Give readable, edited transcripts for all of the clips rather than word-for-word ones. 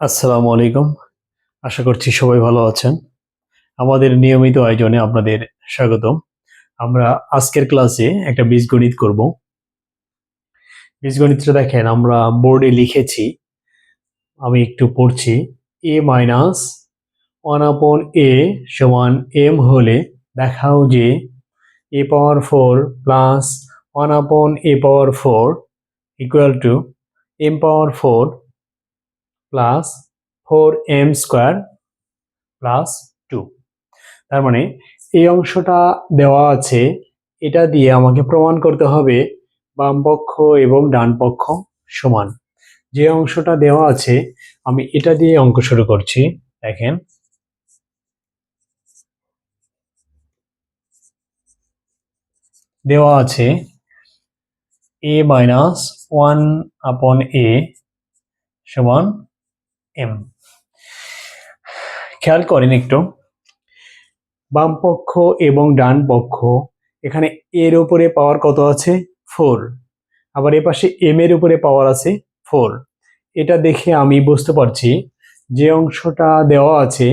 আসসালামু আলাইকুম। আশা করছি সবাই ভালো আছেন। আমাদের নিয়মিত আয়োজনে আপনাদের স্বাগতম। আমরা আজকের ক্লাসে একটা বীজগণিত করব। বীজগণিতটা দেখেন আমরা বোর্ডে লিখেছি। আমি একটু পড়ছি। a মাইনাস 1/a সমান m হলে দেখাও যে a power 4 plus 1/a power 4 equal to m power 4 plus 4m square plus 2। তার মানে এই অংশটা দেওয়া আছে, এটা দিয়ে আমাকে প্রমাণ করতে হবে বাম পক্ষ এবং ডান পক্ষ সমান। যে অংশটা দেওয়া আছে আমি এটা দিয়ে অঙ্ক শুরু করছি। দেখেন, দেওয়া আছে a মাইনাস 1/a সমান m। খেয়াল করেন একটু, বাম পক্ষ এবং ডান পক্ষ, এখানে এর উপরে পাওয়ার কত আছে 4, আবার এ পাশে m এর উপরে পাওয়ার আছে 4। এটা দেখে আমি বুঝতে পারছি যে অংশটা দেওয়া আছে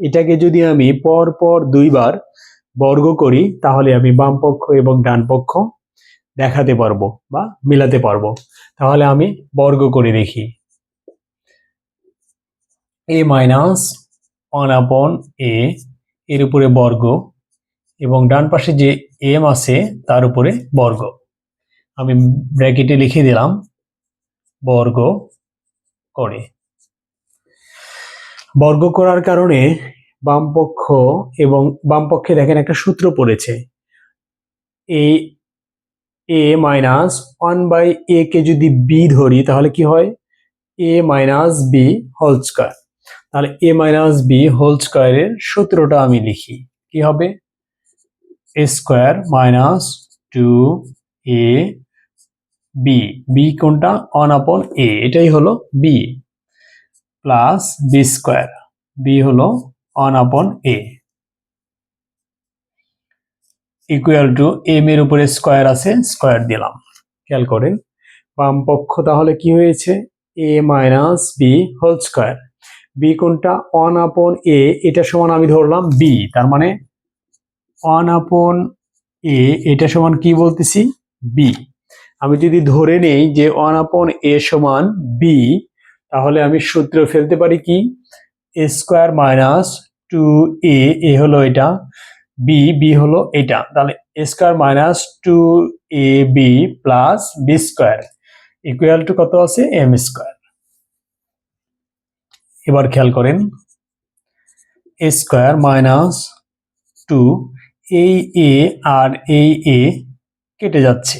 এটাকে যদি আমি পর পর দুইবার বর্গ করি তাহলে আমি বাম পক্ষ এবং ডান পক্ষ দেখাতে পারবো বা মিলাতে পারবো। তাহলে আমি বর্গ করে দেখি। a মাইনাস 1/a এর উপরে বর্গ এবং ডান পাশে যে m আছে তার উপরে বর্গ। আমি ব্র্যাকেটে লিখে দিলাম বর্গ করে। বর্গ করার কারণে বাম পক্ষ এবং বাম পক্ষে দেখেন একটা সূত্র পড়েছে, a মাইনাস 1/a কে যদি b ধরি তাহলে কি হয় a minus b whole square. তাহলে a মাইনাস b হোল স্কয়ারের সূত্রটা আমি লিখি, কি হবে a square minus 2a b, b কোনটা 1/a, এটাই হলো b, plus b square, b হলো 1/a ইকুয়াল টু m এর উপরে স্কয়ার আছে, স্কয়ার দিলাম। খেয়াল করেন বাম পক্ষ তাহলে কি হয়েছে a minus b whole square. b কোনটা 1/a, এটা সমান আমি ধরলাম b, তার মানে 1/a এটা সমান কি বলতেছি b। আমি যদি ধরে নেই যে 1/a সমান b, তাহলে আমি সূত্র ফেলতে পারি কি a স্কয়ার মাইনাস 2a, এ হলো এটা, b, b হলো এটা, তাহলে a square minus 2ab plus b square equal to কত আছে m স্কয়ার। এবার খেয়াল করেন a স্কয়ার মাইনাস 2, এই a আর এই a কেটে যাচ্ছে,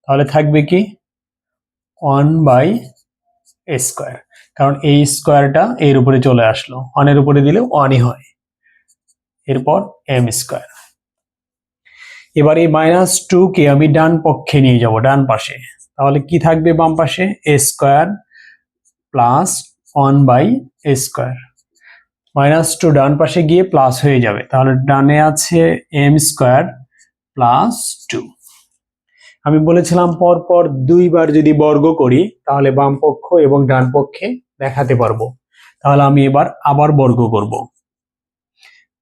তাহলে থাকবে কি 1/a স্কয়ার, কারণ এই স্কয়ারটা এর উপরে চলে আসলো, 1 এর উপরে দিলে 1ই হয়। এরপর m স্কয়ার। এবার এই মাইনাস 2 কে আমি ডান পক্ষে নিয়ে যাব, ডান পাশে, তাহলে কি থাকবে বাম পাশে a square plus 1/a square. Minus 2 ডান পাশে গিয়ে প্লাস হয়ে যাবে, তাহলে ডানে আছে m স্কয়ার প্লাস 2। আমি বলেছিলাম পর পর দুইবার যদি বর্গ করি তাহলে বাম পক্ষ এবং ডান পক্ষে দেখাতে পারবো। তাহলে আমি এবার আবার বর্গ করব।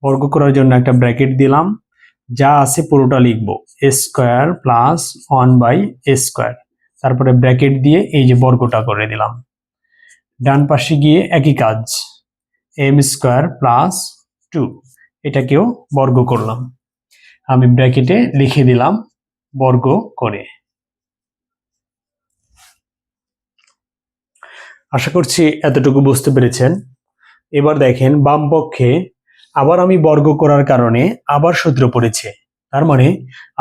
বর্গ করার জন্য একটা ব্র্যাকেট দিলাম, যা আছে পুরোটা লিখবো a square plus 1/a square, তারপরে ব্র্যাকেট দিয়ে এই যে বর্গটা করে দিলাম। ডান পাশে গিয়ে একই কাজ, m স্কয়ার প্লাস 2, এটাকেও বর্গ করলাম। আমি ব্র্যাকেটে লিখে দিলাম বর্গ করে। আশা করছি এতটুকু বুঝতে পেরেছেন। এবার দেখেন বাম পক্ষে আবার আমি বর্গ করার কারণে আবার সূত্র পড়েছে, তার মানে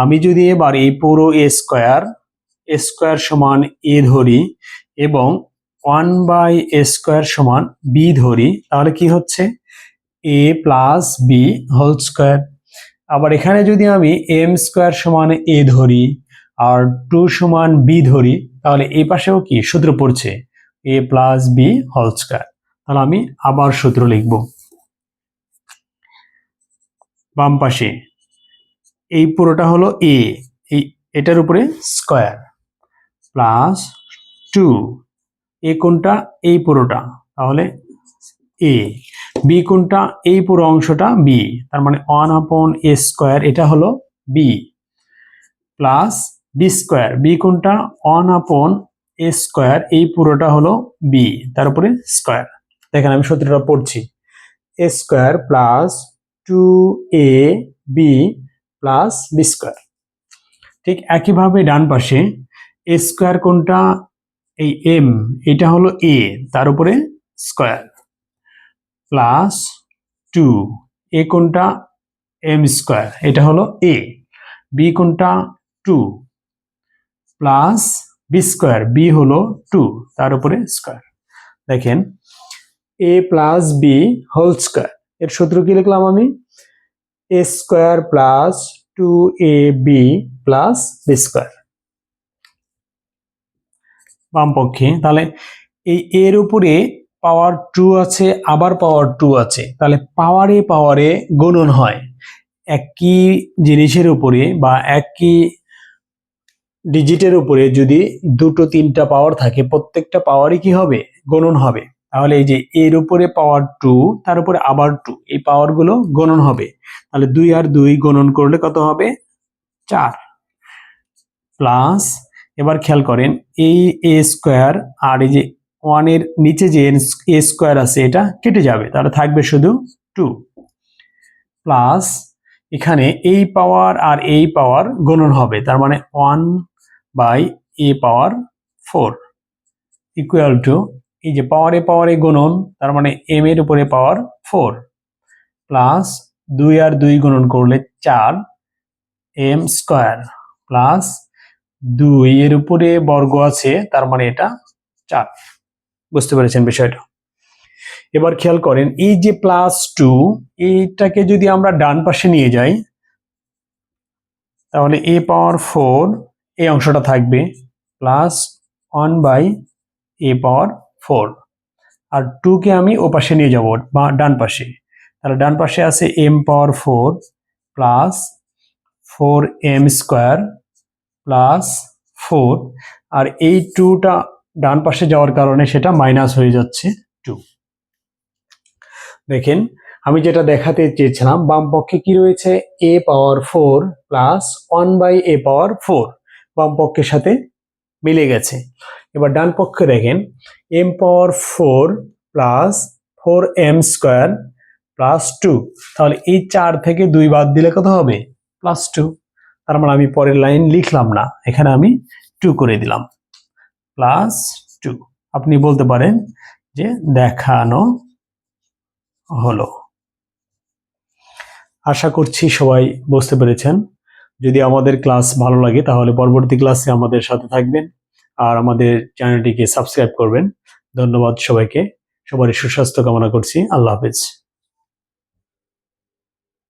আমি যদি এবার এই পুরো a স্কয়ার সমান a ধরি এবং 1/a স্কয়ার সমান b ধরি, তাহলে কি হচ্ছে a plus b whole square. আবার এখানে যদি আমি m স্কয়ার সমান a ধরি আর 2 সমান b ধরি, তাহলে এই পাশেও কি সূত্র পড়ছে a plus b whole square. তাহলে আমি আবার সূত্র লিখব, বাম পাশে এই পুরোটা হলো a, এই এটার উপরে স্কয়ার প্লাস 2, এ কোনটা এই পুরোটা, তাহলে এ, বি কোনটা, এই পুরো অংশটা বি, তার মানে 1/a স্কোয়ার এটা হলো B, plus B square, B কোনটা 1/a স্কোয়ার এই পুরোটা হলো বি, তার উপরে স্কোয়ার। দেখেন আমি সূত্রটা পড়ছি, A square plus 2ab plus B square. ঠিক একইভাবে ডান পাশে এ স্কোয়ার কোনটা, এই এম এটা হলো এ, তার উপরে স্কোয়ার, প্লাস 2, এ কোনটা এম স্কোয়ার এটা হলো এ, বি কোনটা 2, প্লাস বি স্কোয়ার, বি হলো 2 তার উপরে স্কোয়ার। দেখেন A plus B whole square, এর সূত্র কি লিখলাম আমি, A square plus 2ab plus B square. বাম পক্ষে তাহলে এই এর উপরে পাওয়ার 2 আছে, আবার পাওয়ার 2 আছে, তাহলে পাওয়ারে পাওয়ারে গুণন হয়। একই জিনিসের উপরে বা একই ডিজিটের উপরে যদি দুটো তিনটা পাওয়ার থাকে, প্রত্যেকটা পাওয়ারই কি হবে, গুণন হবে। তাহলে এই যে এর উপরে পাওয়ার 2, তার উপরে আবার 2, এই পাওয়ার গুলো গুণন হবে। তাহলে 2 আর 2 গুণন করলে কত হবে, 4, প্লাস এবার খেয়াল করেন এই এ স্কোয়ার আর এই যে 1 এর নিচে যে এ স্কোয়ার আছে এটা কেটে যাবে, তাহলে থাকবে শুধু 2, প্লাস এখানে এই পাওয়ার আর এই পাওয়ার গুণন হবে, তার মানে 1/a⁴ ইকুয়াল টু এই যে পাওয়ারে গুণন, তার মানে m এর উপরে পাওয়ার 4, প্লাস 2 আর 2 গুণন করলে 4 m স্কোয়ার, প্লাস 2 এর উপরে বর্গ আছে, তার মানে এটা 4। বুঝতে পেরেছেন বিষয়টা? এবার খেয়াল করেন এই যে প্লাস 2 এইটাকে যদি আমরা ডান পাশে নিয়ে যাই, তাহলে a⁴ এই অংশটা থাকবে, প্লাস 1/a⁴, আর 2 কে আমি ও পাশে নিয়ে যাব বা ডান পাশে, তাহলে ডান পাশে আছে m⁴ plus 4m square plus 4, আর এই 2টা ডান পাশে যাওয়ার কারণে সেটা মাইনাস হয়ে যাচ্ছে 2। দেখেন আমি যেটা দেখাতে চেয়েছিলাম, বাম পক্ষে কি রয়েছে, a⁴ প্লাস 1/a⁴, বাম পক্ষের সাথে মিলে গেছে। এবার ডান পক্ষে দেখেন m⁴ plus 4m square plus 2, তাহলে এই 4 থেকে 2 বাদ দিলে কত হবে, প্লাস 2। তার মানে আমি পরের লাইন লিখলাম না, এখানে আমি 2 করে দিলাম, প্লাস 2। আপনি বলতে পারেন যে দেখানো হলো। আশা করছি সবাই বুঝতে পেরেছেন। যদি আমাদের ক্লাস ভালো লাগে তাহলে পরবর্তী ক্লাসে আমাদের সাথে থাকবেন আর আমাদের চ্যানেলটিকে সাবস্ক্রাইব করবেন। ধন্যবাদ সবাইকে, সবারই সুস্বাস্থ্য কামনা করছি। আল্লাহ হাফেজ।